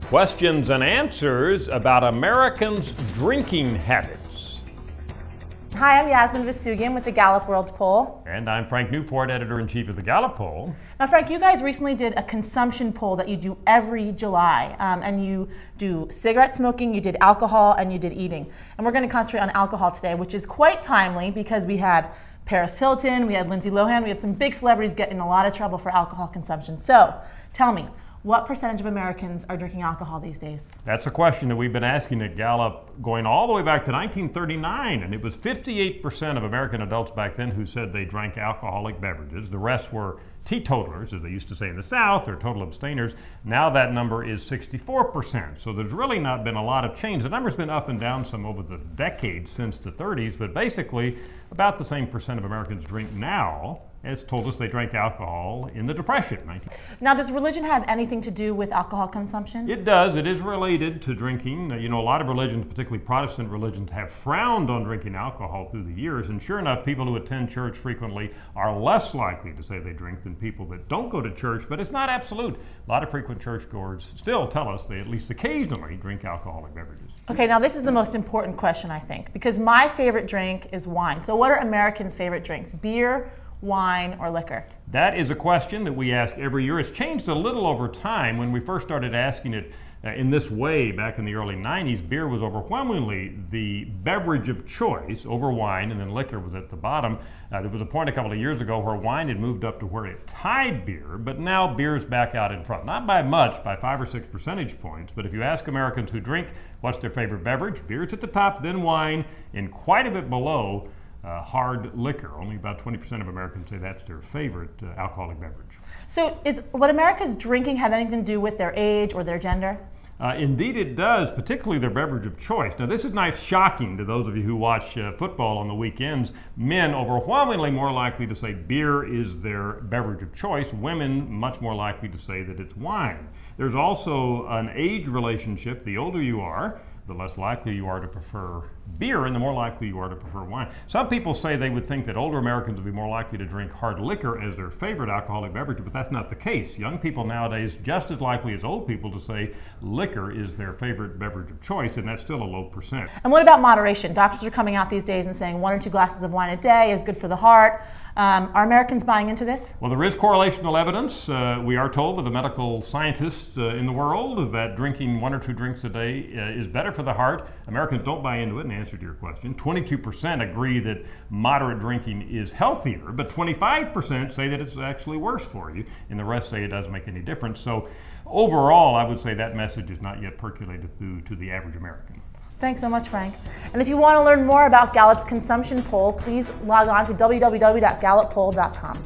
Questions and answers about Americans' drinking habits. Hi, I'm Yasmin Vasugian with the Gallup World Poll. And I'm Frank Newport, editor-in-chief of the Gallup Poll. Now, Frank, you guys recently did a consumption poll that you do every July. And you do cigarette smoking, you did alcohol, and you did eating. And we're going to concentrate on alcohol today, which is quite timely because we had Paris Hilton, we had Lindsay Lohan, we had some big celebrities get in a lot of trouble for alcohol consumption. So, tell me, what percentage of Americans are drinking alcohol these days? That's a question that we've been asking at Gallup going all the way back to 1939, and it was 58% of American adults back then who said they drank alcoholic beverages. The rest were teetotalers, as they used to say in the South, or total abstainers. Now that number is 64%, so there's really not been a lot of change. The number's been up and down some over the decades since the 30s, but basically about the same percent of Americans drink now as told us they drank alcohol in the Depression. Now, does religion have anything to do with alcohol consumption? It does. It is related to drinking. You know, a lot of religions, particularly Protestant religions, have frowned on drinking alcohol through the years, and sure enough, people who attend church frequently are less likely to say they drink than people that don't go to church, but it's not absolute. A lot of frequent churchgoers still tell us they at least occasionally drink alcoholic beverages. Okay, now this is the most important question, I think, because my favorite drink is wine. So what are Americans' favorite drinks? Beer, wine, or liquor? That is a question that we ask every year. It's changed a little over time. When we first started asking it in this way back in the early 90s, beer was overwhelmingly the beverage of choice over wine, and then liquor was at the bottom. There was a point a couple of years ago where wine had moved up to where it tied beer, but now beer's back out in front. Not by much, by 5 or 6 percentage points, but if you ask Americans who drink what's their favorite beverage, beer's at the top, then wine, and quite a bit below hard liquor. Only about 20% of Americans say that's their favorite alcoholic beverage. So is what America's drinking have anything to do with their age or their gender? Indeed it does, particularly their beverage of choice. Now this is not shocking to those of you who watch football on the weekends. Men overwhelmingly more likely to say beer is their beverage of choice. Women much more likely to say that it's wine. There's also an age relationship. The older you are, the less likely you are to prefer beer, and the more likely you are to prefer wine. Some people say they would think that older Americans would be more likely to drink hard liquor as their favorite alcoholic beverage, but that's not the case. Young people nowadays just as likely as old people to say liquor is their favorite beverage of choice, and that's still a low percent. And what about moderation? Doctors are coming out these days and saying 1 or 2 glasses of wine a day is good for the heart. Are Americans buying into this? Well, there is correlational evidence. We are told by the medical scientists in the world that drinking 1 or 2 drinks a day is better for the heart. Americans don't buy into it, in answer to your question. 22% agree that moderate drinking is healthier, but 25% say that it's actually worse for you, and the rest say it doesn't make any difference. So overall, I would say that message is not yet percolated through to the average American. Thanks so much, Frank. And if you want to learn more about Gallup's consumption poll, please log on to www.galluppoll.com.